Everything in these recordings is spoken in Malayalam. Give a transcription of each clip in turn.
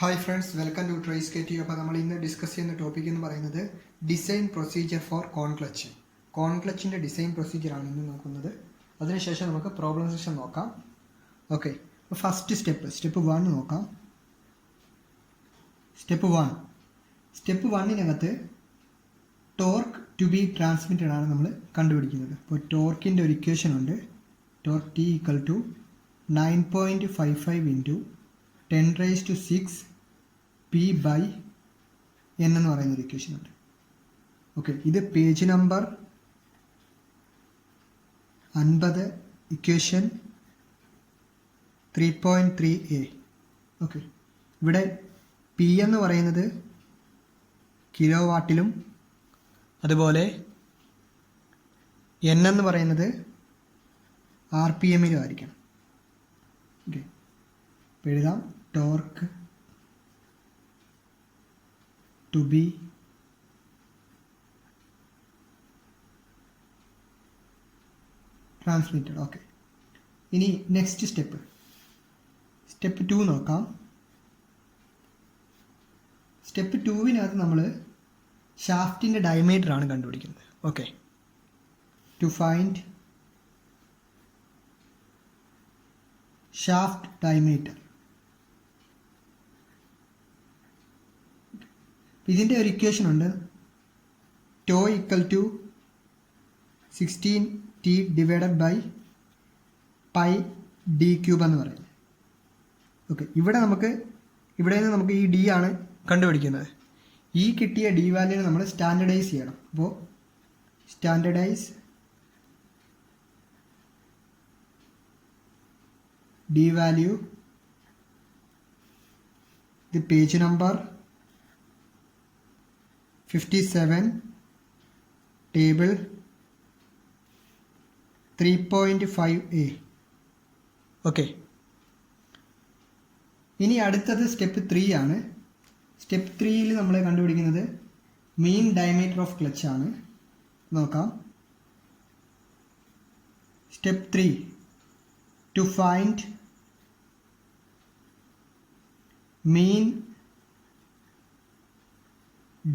Hi friends, welcome to trace K T. അപ്പോൾ നമ്മൾ ഇന്ന് ഡിസ്കസ് ചെയ്യുന്ന ടോപ്പിക് എന്ന് പറയുന്നത് design procedure for cone clutch. Cone ക്ലച്ചിൻ്റെ ഡിസൈൻ പ്രൊസീജിയറാണ് ഇന്ന് നോക്കുന്നത്. അതിനുശേഷം നമുക്ക് പ്രോബ്ലം സെഷൻ നോക്കാം. ഓക്കെ, അപ്പോൾ ഫസ്റ്റ് സ്റ്റെപ്പ് 1 നോക്കാം. Step 1 torque to be transmitted ആണ് നമ്മൾ കണ്ടുപിടിക്കുന്നത്. അപ്പോൾ ടോർക്കിൻ്റെ ഒരു ഇക്വേഷൻ ഉണ്ട്. ടോർക്ക് T = 9.55 ഇൻറ്റു 10⁻⁶ P/n എന്ന് പറയുന്നൊരു ഇക്വേഷൻ ഉണ്ട്. ഓക്കെ, ഇത് page number 50, equation 3.3a. Okay, ഇവിടെ P എന്ന് പറയുന്നത് കിലോ വാട്ടിലും അതുപോലെ N എന്ന് പറയുന്നത് RPM-ലും ആയിരിക്കണം. ഓക്കെ, അപ്പോൾ എഴുതാം torque to be transmitted. Okay, ഇനി നെക്സ്റ്റ് സ്റ്റെപ്പ് 2 നോക്കാം. സ്റ്റെപ്പ് 2 നമ്മൾ ഷാഫ്റ്റിൻ്റെ ഡയമീറ്റർ ആണ് കണ്ടുപിടിക്കുന്നത്. Okay, to find shaft diameter. ഇതിൻ്റെ ഒരു ഇക്വേഷൻ ഉണ്ട്. ടോ = 16t / πd³ എന്ന് പറയുന്നത്. ഓക്കെ, ഇവിടെ നിന്ന് നമുക്ക് ഈ ഡി ആണ് കണ്ടുപിടിക്കുന്നത്. ഈ കിട്ടിയ ഡി വാല്യൂനെ നമ്മൾ സ്റ്റാൻഡർഡൈസ് ചെയ്യണം. അപ്പോൾ സ്റ്റാൻഡർഡൈസ് ഡി വാല്യൂ, ഇത് page number 57, table 3.5a. Okay, ഇനി അടുത്തത് സ്റ്റെപ്പ് 3 ആണ്. സ്റ്റെപ്പ് 3 നമ്മൾ കണ്ടുപിടിക്കുന്നത് മീൻ ഡയമീറ്റർ ഓഫ് ക്ലച്ച് ആണ്. നോക്കാം. Step 3 to find mean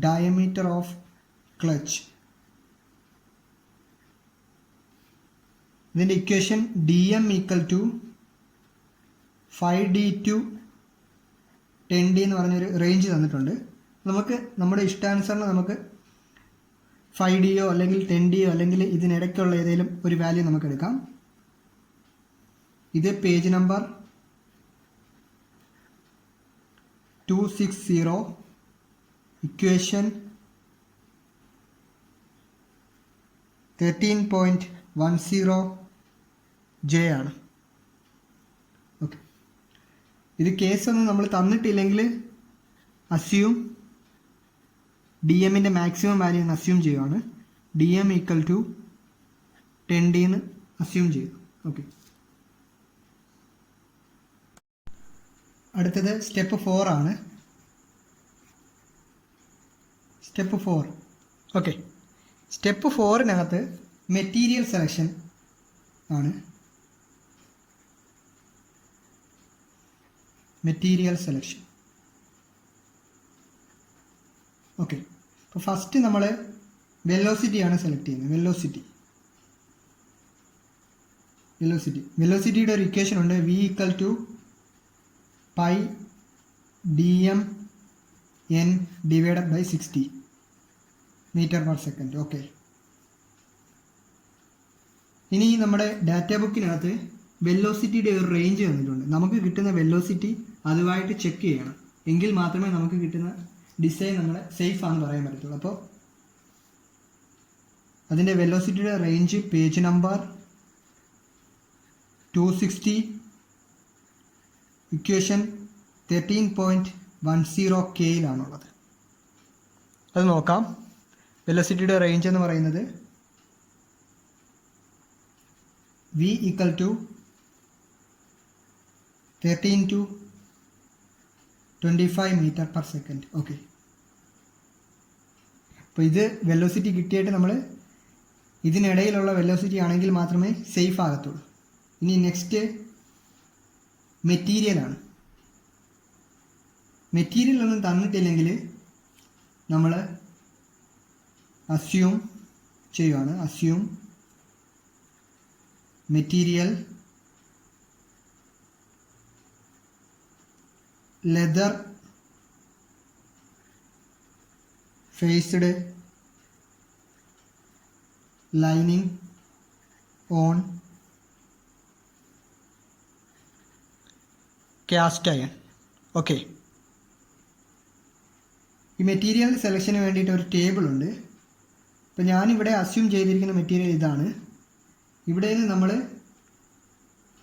diameter of clutch. ഇതിൻ്റെ equation dm = 5d to 10d എന്ന് പറഞ്ഞൊരു റേഞ്ച് തന്നിട്ടുണ്ട്. നമുക്ക് നമ്മുടെ ഇഷ്ടാനുസരണം നമുക്ക് 5dയോ അല്ലെങ്കിൽ 10dയോ അല്ലെങ്കിൽ ഇതിനിടയ്ക്കുള്ള ഏതെങ്കിലും ഒരു വാല്യൂ നമുക്ക് എടുക്കാം. ഇത് പേജ് നമ്പർ 260, ഇക്വേഷൻ 13.10j ആണ്. ഓക്കെ, ഇത് കേസൊന്നും നമ്മൾ തന്നിട്ടില്ലെങ്കിൽ അസ്യൂം dmൻ്റെ മാക്സിമം വാല്യൂ എന്ന് അസ്യൂം ചെയ്യുകയാണ്. dm = 10d എന്ന് അസ്യൂം ചെയ്തു. ഓക്കെ, അടുത്തത് സ്റ്റെപ്പ് 4 ആണ്. Step 4. Okay, step 4 material selection ആണ്. Material selection. ഓക്കെ, അപ്പോൾ ഫസ്റ്റ് നമ്മൾ വെലോസിറ്റിയാണ് സെലക്ട് ചെയ്യുന്നത്. വെലോസിറ്റിയുടെ ഒരു ഇക്വേഷൻ ഉണ്ട്. v = πdmn / 60 m/s. ഓക്കെ, ഇനി നമ്മുടെ ഡാറ്റ ബുക്കിനകത്ത് വെലോസിറ്റിയുടെ ഒരു റേഞ്ച് തന്നിട്ടുണ്ട്. നമുക്ക് കിട്ടുന്ന വെലോസിറ്റി അതുമായിട്ട് ചെക്ക് ചെയ്യണം. എങ്കിൽ മാത്രമേ നമുക്ക് കിട്ടുന്ന ഡിസൈൻ നമ്മളെ സേഫ് ആണെന്ന് പറയാൻ പറ്റത്തുള്ളൂ. അപ്പോൾ അതിൻ്റെ വെലോസിറ്റിയുടെ range page number 260, equation 13.10k അത് നോക്കാം. വെലോസിറ്റിയുടെ റേഞ്ച് എന്ന് പറയുന്നത് v = 13 to 25 m/s. ഓക്കെ, അപ്പോൾ ഇത് വെലോസിറ്റി കിട്ടിയിട്ട് നമ്മൾ ഇതിനിടയിലുള്ള വെലോസിറ്റി ആണെങ്കിൽ മാത്രമേ സേഫ് ആകത്തുള്ളൂ. ഇനി നെക്സ്റ്റ് മെറ്റീരിയലാണ്. മെറ്റീരിയൽ ഒന്നും തന്നിട്ടില്ലെങ്കിൽ നമ്മൾ അസ്യൂം ചെയ്യുകയാണ്. Assume material leather faced lining on cast iron. Okay, ഈ മെറ്റീരിയൽ സെലക്ഷന് വേണ്ടിയിട്ട് ഒരു ടേബിൾ ഉണ്ട്. അപ്പോൾ ഞാനിവിടെ അസ്യൂം ചെയ്തിരിക്കുന്ന മെറ്റീരിയൽ ഇതാണ്. ഇവിടെ നിന്ന് നമ്മൾ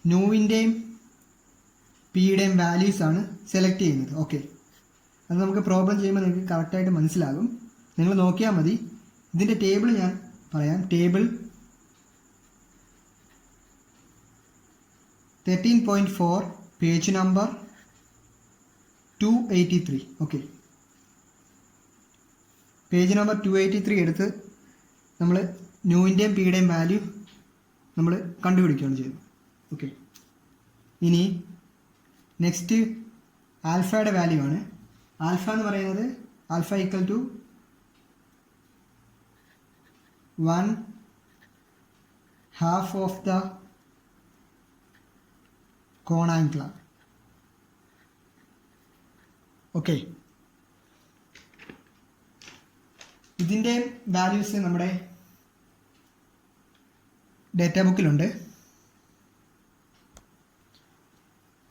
ന്യൂവിൻ്റെയും പിയുടെയും വാല്യൂസാണ് സെലക്ട് ചെയ്യുന്നത്. ഓക്കെ, അത് നമുക്ക് പ്രോബ്ലം ചെയ്യുമ്പോൾ നിങ്ങൾക്ക് കറക്റ്റായിട്ട് മനസ്സിലാകും. നിങ്ങൾ നോക്കിയാൽ മതി. ഇതിൻ്റെ ടേബിൾ ഞാൻ പറയാം. Table 13.4 page number 283. Okay, page number 283 എടുത്ത് നമ്മൾ ന്യൂവിൻ്റെയും പിയുടെയും വാല്യൂ നമ്മൾ കണ്ടുപിടിക്കുകയാണ് ചെയ്യുന്നത്. ഓക്കെ, ഇനി നെക്സ്റ്റ് ആൽഫയുടെ വാല്യൂ ആണ്. ആൽഫ എന്ന് പറയുന്നത് alpha equal to 1/2 of the cone angle. Okay, ഇതിൻ്റെ വാല്യൂസ് നമ്മുടെ ഡേറ്റാ ബുക്കിലുണ്ട്.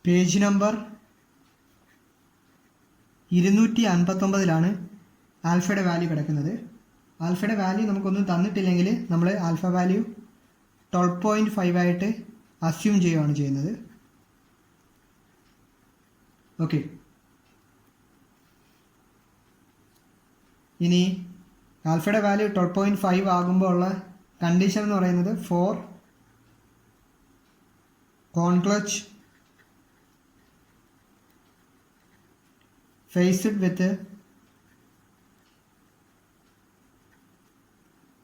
പേജ് നമ്പർ 259 ആൽഫയുടെ വാല്യൂ കിടക്കുന്നത്. ആൽഫയുടെ വാല്യൂ നമുക്കൊന്നും തന്നിട്ടില്ലെങ്കിൽ നമ്മൾ ആൽഫ വാല്യൂ 12.5 ആയിട്ട് അസ്യൂം ചെയ്യുകയാണ് ചെയ്യുന്നത്. ഓക്കെ, ഇനി ആൽഫയുടെ വാല്യൂ 12.5 ആകുമ്പോൾ ഉള്ള കണ്ടീഷൻ എന്ന് പറയുന്നത് for cone clutch faced with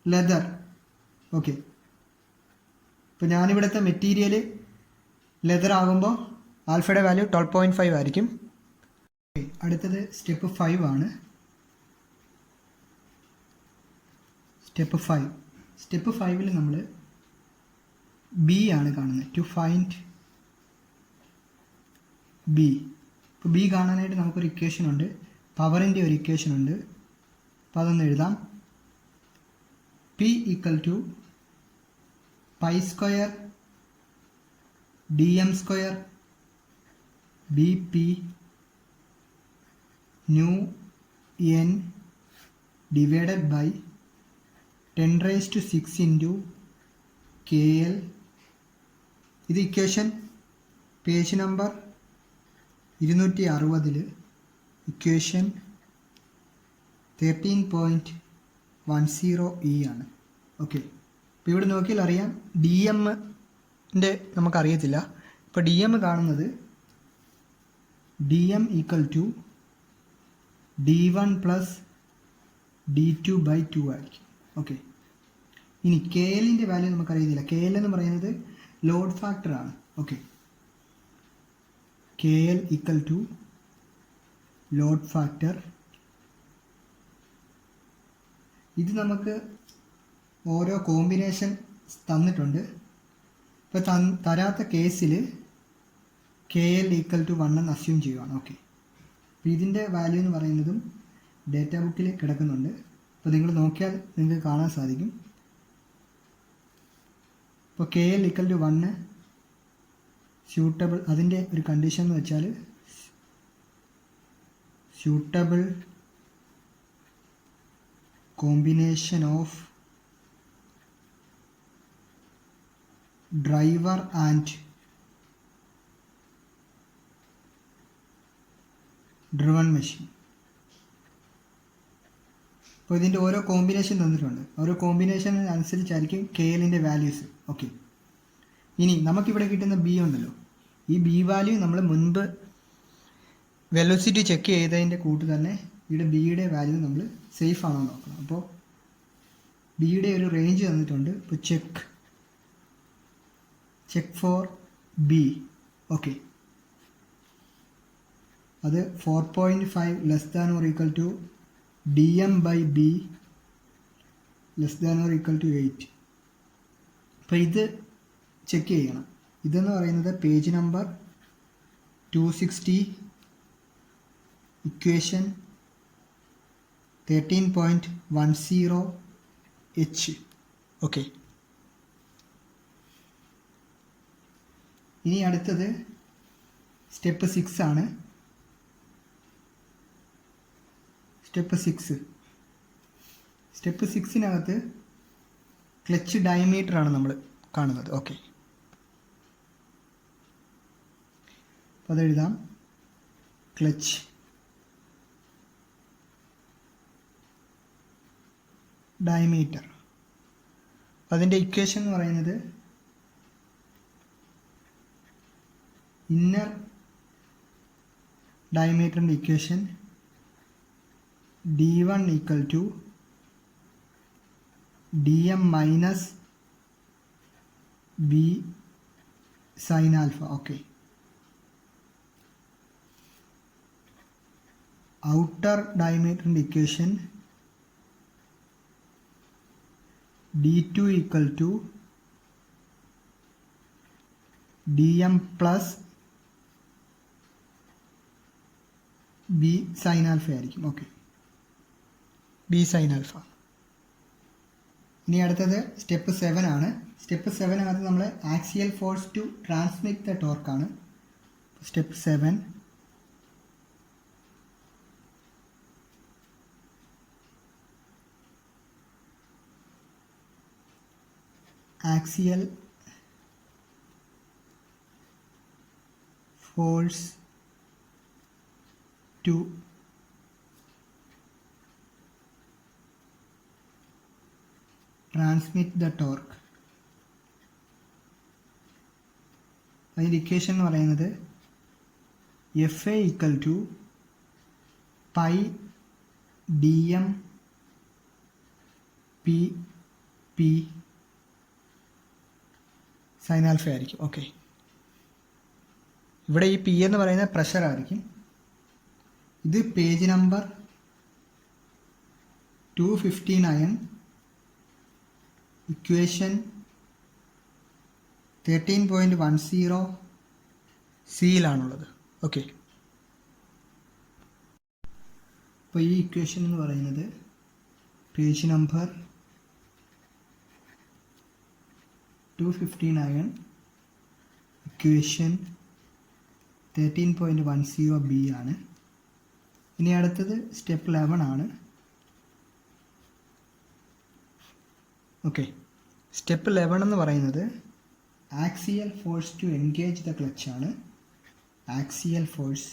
leather. Okay, ഇപ്പോൾ ഞാനിവിടുത്തെ മെറ്റീരിയൽ ലെതർ ആകുമ്പോൾ ആൽഫയുടെ വാല്യൂ 12.5 ആയിരിക്കും. അടുത്തത് സ്റ്റെപ്പ് 5 ആണ്. സ്റ്റെപ്പ് 5. സ്റ്റെപ്പ് 5 നമ്മൾ ബി ആണ് കാണുന്നത്. To find B. ഇപ്പോൾ ബി കാണാനായിട്ട് നമുക്കൊരു ഇക്വേഷൻ ഉണ്ട്, പവറിൻ്റെ ഒരു ഇക്വേഷൻ ഉണ്ട്. അപ്പോൾ അതൊന്ന് എഴുതാം. P equal to pi square D M square B P nu N divided by 10⁻⁶ into K L. ഇത് ഇക്വേഷൻ പേജ് നമ്പർ 260 ഇക്വേഷൻ 13.10 ആണ്. ഓക്കെ, ഇപ്പോൾ ഇവിടെ നോക്കിയാൽ അറിയാം ഡി എമ്മിൻ്റെ നമുക്കറിയത്തില്ല. ഇപ്പോൾ ഡി എം കാണുന്നത് D M equal to d1 plus d2/2 ആയിരിക്കും. ഓക്കെ, ഇനി കെ എല്ലിൻ്റെ വാല്യൂ നമുക്കറിയുന്നില്ല. കെ എൽ എന്ന് പറയുന്നത് ലോഡ് ഫാക്ടറാണ്. Okay, K L equal to load factor. ഇത് നമുക്ക് ഓരോ കോമ്പിനേഷൻ തന്നിട്ടുണ്ട്. ഇപ്പോൾ തരാത്ത കേസിൽ കെ എൽ ഈക്വൽ ടു 1 എന്ന് അസ്യൂം ചെയ്യുകയാണ്. ഓക്കെ, അപ്പോൾ ഇതിൻ്റെ വാല്യൂ എന്ന് പറയുന്നതും ഡേറ്റാ ബുക്കിൽ കിടക്കുന്നുണ്ട്. അപ്പോൾ നിങ്ങൾ നോക്കിയാൽ നിങ്ങൾക്ക് കാണാൻ സാധിക്കും. ഇപ്പോൾ K L equal to 1 suitable. അതിൻ്റെ ഒരു കണ്ടീഷൻ എന്ന് വെച്ചാൽ suitable combination of driver and driven machine. അപ്പോൾ ഇതിൻ്റെ ഓരോ കോമ്പിനേഷൻ തന്നിട്ടുണ്ട്. ഓരോ കോമ്പിനേഷൻ അനുസരിച്ചായിരിക്കും കെ എല്ലിൻ്റെ വാല്യൂസ്. ഓക്കെ, ഇനി നമുക്കിവിടെ കിട്ടുന്ന ബി ഉണ്ടല്ലോ, ഈ ബി വാല്യൂ നമ്മൾ മുൻപ് വെലോസിറ്റി ചെക്ക് ചെയ്തതിൻ്റെ കൂട്ട് തന്നെ ഇവിടെ ബിയുടെ വാല്യൂ നമ്മൾ സേഫ് ആണോ നോക്കണം. അപ്പോൾ ബിയുടെ ഒരു റേഞ്ച് തന്നിട്ടുണ്ട്. ഇപ്പോൾ ചെക്ക് ഫോർ ബി. ഓക്കെ, അത് 4.5 less than or equal to dm/b less than or equal to 8. അപ്പോൾ ഇത് ചെക്ക് ചെയ്യണം. ഇതെന്ന് പറയുന്നത് page number 260 equation 13.10H. Okay, ഇനി അടുത്തത് സ്റ്റെപ്പ് 6 ആണ്. സ്റ്റെപ്പ് 6-നകത്ത് ക്ലച്ച് ഡയമീറ്റർ ആണ് നമ്മൾ കാണുന്നത്. ഓക്കെ, അപ്പോൾ അതെഴുതാം. ക്ലച്ച് ഡയമീറ്റർ, അതിൻ്റെ ഇക്വേഷൻ എന്ന് പറയുന്നത് ഇന്നർ ഡയമീറ്ററിൻ്റെ equation d1 equal to dm minus b sine alpha. Okay, outer ഡയമീറ്ററിൻ്റെ equation d2 equal to dm plus B sine alpha ആയിരിക്കും. Okay, B sine alpha. ഇനി അടുത്തത് സ്റ്റെപ്പ് 7 ആണ്. സ്റ്റെപ്പ് 7-നകത്ത് നമ്മൾ axial force to transmit the ടോർക്കാണ്. Step 7 axial force to transmit the torque. അതിൻ്റെ ഇക്വേഷൻ എന്ന് പറയുന്നത് FA equal to pi dm p sign alpha ആയിരിക്കും. ഓക്കെ, ഇവിടെ ഈ പി എന്ന് പറയുന്നത് പ്രഷർ ആയിരിക്കും. ഇത് പേജ് നമ്പർ 259 ഇക്വേഷൻ 13.10 സിയിലാണുള്ളത്. ഓക്കെ, അപ്പോൾ ഈ ഇക്വേഷൻ എന്ന് പറയുന്നത് പേജ് നമ്പർ 259 ഇക്വേഷൻ 13.10b ആണ്. ഇനി അടുത്തത് സ്റ്റെപ്പ് 11 ആണ്. ഓക്കെ, സ്റ്റെപ്പ് 11 എന്ന് പറയുന്നത് axial force to engage the clutch ആണ്. Axial force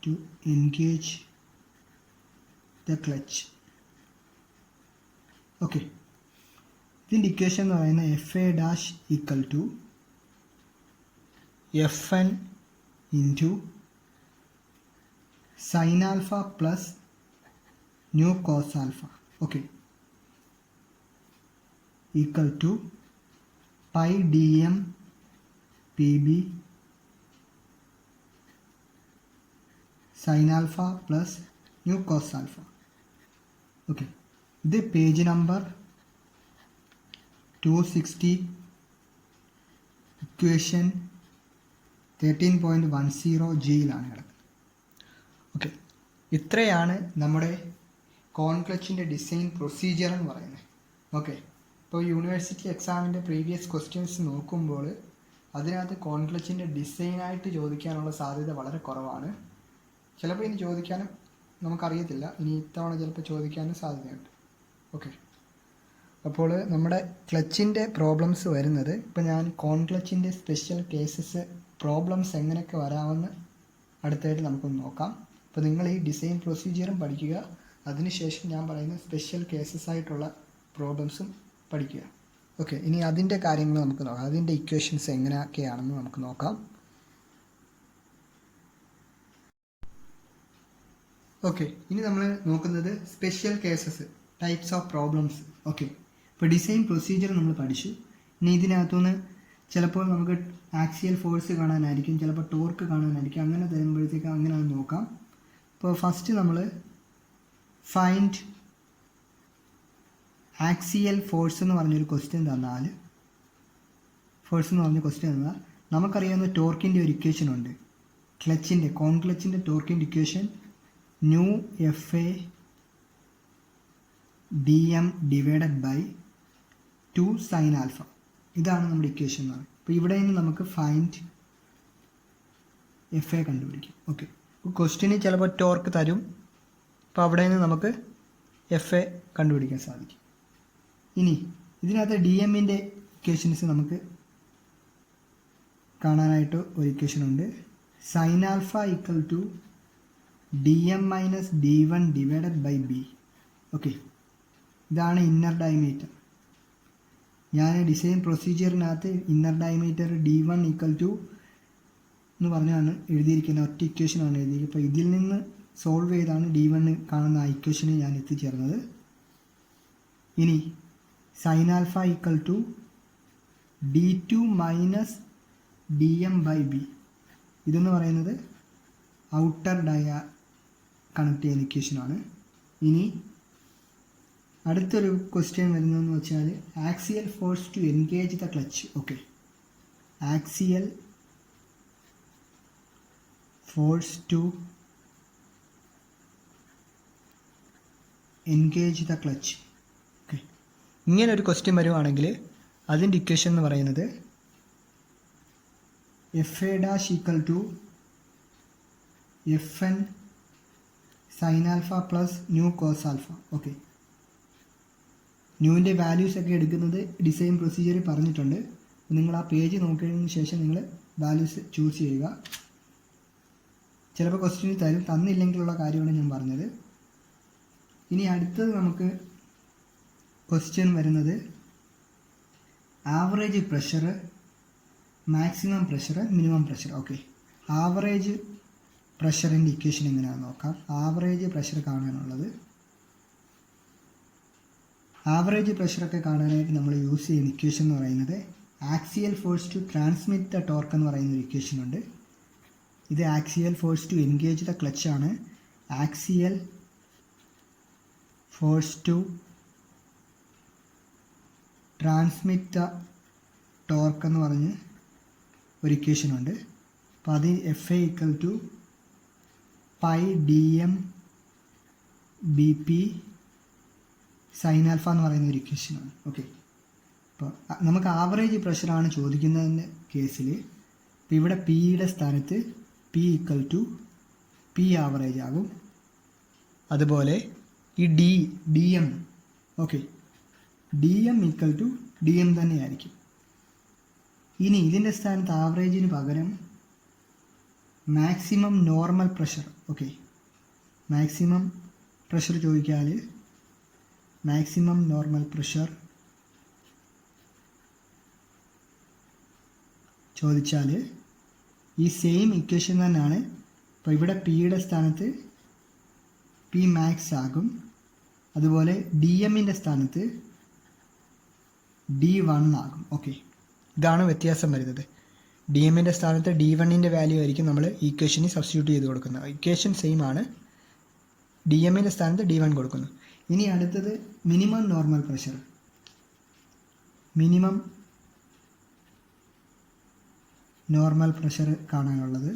to engage the clutch. Okay, ഇതിൻ്റെ ഇക്വേഷൻ എന്ന് പറയുന്നത് FA dash equal to FN into sine alpha plus mu cos alpha. Okay, equal to pi dm PB sine alpha plus mu cos alpha. Okay, ഇത് പേജ് നമ്പർ 260 ഇക്വേഷൻ 13.10Gയിലാണ് കിടക്കുന്നത്. ഓക്കെ, ഇത്രയാണ് നമ്മുടെ കോൺ ക്ലച്ചിൻ്റെ ഡിസൈൻ പ്രൊസീജിയർ എന്ന് പറയുന്നത്. ഓക്കെ, ഇപ്പോൾ യൂണിവേഴ്സിറ്റി എക്സാമിൻ്റെ പ്രീവിയസ് ക്വസ്റ്റ്യൻസ് നോക്കുമ്പോൾ അതിനകത്ത് കോൺ ക്ലച്ചിൻ്റെ ഡിസൈനായിട്ട് ചോദിക്കാനുള്ള സാധ്യത വളരെ കുറവാണ്. ചിലപ്പോൾ ഇനി ചോദിക്കാനും നമുക്കറിയത്തില്ല, ഇനി ഇത്തവണ ചിലപ്പോൾ ചോദിക്കാനും സാധ്യതയുണ്ട്. ഓക്കെ, അപ്പോൾ നമ്മുടെ ക്ലച്ചിൻ്റെ പ്രോബ്ലംസ് വരുന്നത്, ഇപ്പോൾ ഞാൻ കോൺ ക്ലച്ചിൻ്റെ സ്പെഷ്യൽ കേസസ് പ്രോബ്ലംസ് എങ്ങനെയൊക്കെ വരാമെന്ന് അടുത്തായിട്ട് നമുക്കൊന്ന് നോക്കാം. അപ്പോൾ നിങ്ങൾ ഈ ഡിസൈൻ പ്രൊസീജിയറും പഠിക്കുക, അതിനുശേഷം ഞാൻ പറയുന്ന സ്പെഷ്യൽ കേസസ് ആയിട്ടുള്ള പ്രോബ്ലംസും പഠിക്കുക. ഓക്കെ, ഇനി അതിൻ്റെ കാര്യങ്ങൾ നമുക്ക് നോക്കാം. അതിൻ്റെ ഇക്വേഷൻസ് എങ്ങനെയൊക്കെയാണെന്ന് നമുക്ക് നോക്കാം. ഓക്കെ, ഇനി നമ്മൾ നോക്കുന്നത് special cases, types of problems. Okay, ഇപ്പോൾ ഡിസൈൻ പ്രൊസീജിയർ നമ്മൾ പഠിച്ചു. ഇനി ഇതിനകത്തുനിന്ന് ചിലപ്പോൾ നമുക്ക് ആക്സിയൽ ഫോഴ്സ് കാണാനായിരിക്കും, ചിലപ്പോൾ ടോർക്ക് കാണാനായിരിക്കും. അങ്ങനെ തരുമ്പോഴത്തേക്ക് അങ്ങനെ ഒന്ന് നോക്കാം. ഇപ്പോൾ ഫസ്റ്റ് നമ്മൾ ഫൈൻഡ് ആക്സിയൽ ഫോഴ്സ് എന്ന് പറഞ്ഞൊരു ക്വസ്റ്റ്യൻ തന്നാൽ നമുക്കറിയാവുന്ന ടോർക്കിൻ്റെ ഒരു ഇക്വേഷൻ ഉണ്ട്. ക്ലച്ചിൻ്റെ ടോർക്കിൻ്റെ equation mu F A D M divided by 2 sine alpha. ഇതാണ് നമ്മുടെ ഇക്വേഷൻ എന്ന് പറയുന്നത്. അപ്പോൾ ഇവിടെ നിന്ന് നമുക്ക് ഫൈൻഡ് എഫ് എ കണ്ടുപിടിക്കും. ഓക്കെ, അപ്പോൾ ക്വസ്റ്റ്യന് ചിലപ്പോൾ ടോർക്ക് തരും. അപ്പോൾ അവിടെ നിന്ന് നമുക്ക് എഫ് എ കണ്ടുപിടിക്കാൻ സാധിക്കും. ഇനി ഇതിനകത്ത് ഡി എമ്മിൻ്റെ ഇക്വേഷൻസ് നമുക്ക് കാണാനായിട്ട് ഒരു ഇക്വേഷൻ ഉണ്ട്. Sine alpha equal to D M minus D one divided by B. Okay, ഇതാണ് ഇന്നർ ഡയമീറ്റർ. ഞാൻ ഡിസൈൻ പ്രൊസീജിയറിനകത്ത് inner diameter D one equal to എന്ന് പറഞ്ഞാണ് എഴുതിയിരിക്കുന്നത്. ഒറ്റ ഇക്വേഷനാണ് എഴുതിയിരിക്കുന്നത്. അപ്പോൾ ഇതിൽ നിന്ന് സോൾവ് ചെയ്താണ് ഡി വൺ കാണുന്ന ആ ഇക്വേഷന് ഞാൻ എത്തിച്ചേർന്നത്. ഇനി sine alpha equal to D two minus D M by B. ഇതെന്ന് പറയുന്നത് ഔട്ടർ കണക്ട് ചെയ്യുന്ന ഇക്വേഷനാണ്. ഇനി അടുത്തൊരു ക്വസ്റ്റ്യൻ വരുന്നതെന്ന് വെച്ചാൽ axial force to engage the clutch. Okay, axial force to engage the clutch. Okay, ഇങ്ങനെ ഒരു ക്വസ്റ്റ്യൻ വരുവാണെങ്കിൽ അതിൻ്റെ ഇക്വേഷൻ എന്ന് പറയുന്നത് F A dash equal to F N sine alpha plus mu cos alpha. Okay, ന്യൂവിൻ്റെ വാല്യൂസ് ഒക്കെ എടുക്കുന്നത് ഡിസൈൻ പ്രൊസീജിയറിൽ പറഞ്ഞിട്ടുണ്ട്. നിങ്ങൾ ആ പേജ് നോക്കിയതിന് ശേഷം നിങ്ങൾ വാല്യൂസ് ചൂസ് ചെയ്യുക. ചിലപ്പോൾ ക്വസ്റ്റ്യൻ തരും, തന്നില്ലെങ്കിലുള്ള കാര്യമാണ് ഞാൻ പറഞ്ഞത്. ഇനി അടുത്തത് നമുക്ക് ക്വസ്റ്റ്യൻ വരുന്നത് average pressure, maximum pressure, minimum pressure. Okay, average പ്രഷറിൻ്റെ ഇക്വേഷൻ എങ്ങനെയാണെന്ന് നോക്കാം. ആവറേജ് പ്രഷർ കാണാനുള്ളത്, ആവറേജ് പ്രഷറൊക്കെ കാണാനായിട്ട് നമ്മൾ യൂസ് ചെയ്യുന്ന ഇക്വേഷൻ എന്ന് പറയുന്നത് axial force to transmit the torque എന്ന് പറയുന്ന ഒരു ഇക്വേഷൻ ഉണ്ട്. ഇത് axial force to engage the clutch ആണ്. Axial force to transmit the torque എന്ന് പറഞ്ഞ് ഒരു ഇക്വേഷൻ ഉണ്ട്. അപ്പോൾ അത് F A equal to pi D M B P sine alpha എന്ന് പറയുന്ന ഒരു ഇക്വേഷനാണ്. ഓക്കെ, അപ്പോൾ നമുക്ക് ആവറേജ് പ്രഷറാണ് ചോദിക്കുന്നതിൻ്റെ കേസിൽ ഇപ്പോൾ ഇവിടെ പിയുടെ സ്ഥാനത്ത് P equal to P average ആകും. അതുപോലെ ഈ D M, okay, D M equal to D M തന്നെയായിരിക്കും. ഇനി ഇതിൻ്റെ സ്ഥാനത്ത് ആവറേജിന് പകരം maximum normal pressure, okay, maximum pressure ചോദിച്ചാൽ മാക്സിമം നോർമൽ പ്രഷർ ചോദിച്ചാൽ ഈ സെയിം ഇക്വേഷൻ തന്നെയാണ്. അപ്പോൾ ഇവിടെ പിയുടെ സ്ഥാനത്ത് പി മാക്സ് ആകും. അതുപോലെ ഡി എമ്മിൻ്റെ സ്ഥാനത്ത് ഡി വൺ ആകും. ഓക്കെ, ഇതാണ് വ്യത്യാസം വരുന്നത്. ഡി എമ്മിൻ്റെ സ്ഥാനത്ത് ഡി വണ്ണിൻ്റെ വാല്യൂ ആയിരിക്കും നമ്മൾ ഇക്വേഷന് സബ്സ്റ്റിറ്റ്യൂട്ട് ചെയ്ത് കൊടുക്കുന്നത്. ഇക്വേഷൻ സെയിം ആണ്, ഡി എമ്മിൻ്റെ സ്ഥാനത്ത് ഡി വൺ കൊടുക്കുന്നു. ഇനി അടുത്തത് minimum normal pressure. Minimum normal pressure കാണാനുള്ളത്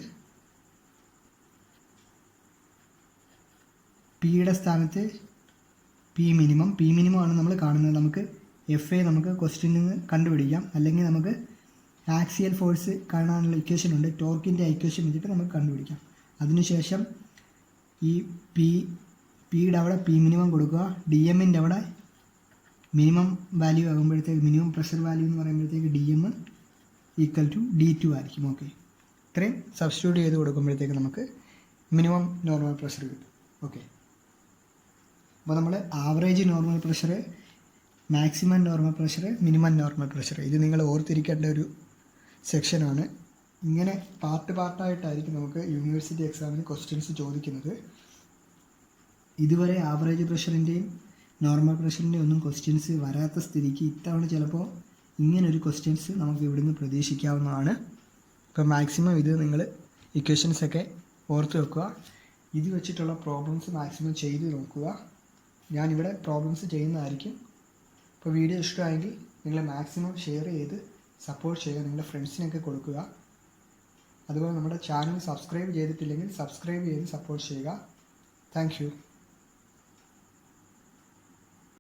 പിയുടെ സ്ഥാനത്ത് പി മിനിമം ആണ് നമ്മൾ കാണുന്നത്. നമുക്ക് എഫ് എ നമുക്ക് ക്വസ്റ്റ്യനിൽ നിന്ന് കണ്ടുപിടിക്കാം, അല്ലെങ്കിൽ നമുക്ക് ആക്സിയൽ ഫോഴ്സ് കാണാനുള്ള ഇക്വേഷൻ ഉണ്ട്, ടോർക്കിൻ്റെ ഇക്വേഷൻ വെച്ചിട്ട് നമുക്ക് കണ്ടുപിടിക്കാം. അതിനുശേഷം ഈ പിയുടെ അവിടെ പി മിനിമം കൊടുക്കുക, ഡി എമ്മിൻ്റെ അവിടെ മിനിമം വാല്യൂ ആകുമ്പോഴത്തേക്ക് മിനിമം പ്രഷർ വാല്യൂ എന്ന് പറയുമ്പോഴത്തേക്ക് D M equal to D two ആയിരിക്കും. ഓക്കെ, ഇത്രയും സബ്സ്റ്റിറ്റ്യൂട്ട് ചെയ്ത് കൊടുക്കുമ്പോഴത്തേക്ക് നമുക്ക് മിനിമം നോർമൽ പ്രഷർ കിട്ടും. ഓക്കെ, അപ്പോൾ നമ്മൾ average normal pressure, maximum normal pressure, minimum normal pressure, ഇത് നിങ്ങൾ ഓർത്തിരിക്കേണ്ട ഒരു സെക്ഷനാണ്. ഇങ്ങനെ പാർട്ടായിട്ടായിരിക്കും നമുക്ക് യൂണിവേഴ്സിറ്റി എക്സാമിന് ക്വസ്റ്റ്യൻസ് ചോദിക്കുന്നത്. ഇതുവരെ ആവറേജ് പ്രഷറിൻ്റെയും നോർമൽ പ്രഷറിൻ്റെയും ഒന്നും ക്വസ്റ്റ്യൻസ് വരാത്ത സ്ഥിതിക്ക് ഇത്തവണ ചിലപ്പോൾ ഇങ്ങനൊരു ക്വസ്റ്റ്യൻസ് നമുക്ക് ഇവിടുന്ന് പ്രതീക്ഷിക്കാവുന്നതാണ്. അപ്പോൾ മാക്സിമം ഇത് നിങ്ങൾ ഇക്വേഷൻസൊക്കെ ഓർത്ത് വെക്കുക. ഇത് വെച്ചിട്ടുള്ള പ്രോബ്ലംസ് മാക്സിമം ചെയ്ത് നോക്കുക. ഞാനിവിടെ പ്രോബ്ലംസ് ചെയ്യുന്നതായിരിക്കും. അപ്പോൾ വീഡിയോ ഇഷ്ടമായെങ്കിൽ നിങ്ങൾ മാക്സിമം ഷെയർ ചെയ്ത് സപ്പോർട്ട് ചെയ്യുക, നിങ്ങളുടെ ഫ്രണ്ട്സിനൊക്കെ കൊടുക്കുക. അതുപോലെ നമ്മുടെ ചാനൽ സബ്സ്ക്രൈബ് ചെയ്തിട്ടില്ലെങ്കിൽ സബ്സ്ക്രൈബ് ചെയ്ത് സപ്പോർട്ട് ചെയ്യുക. Thank you.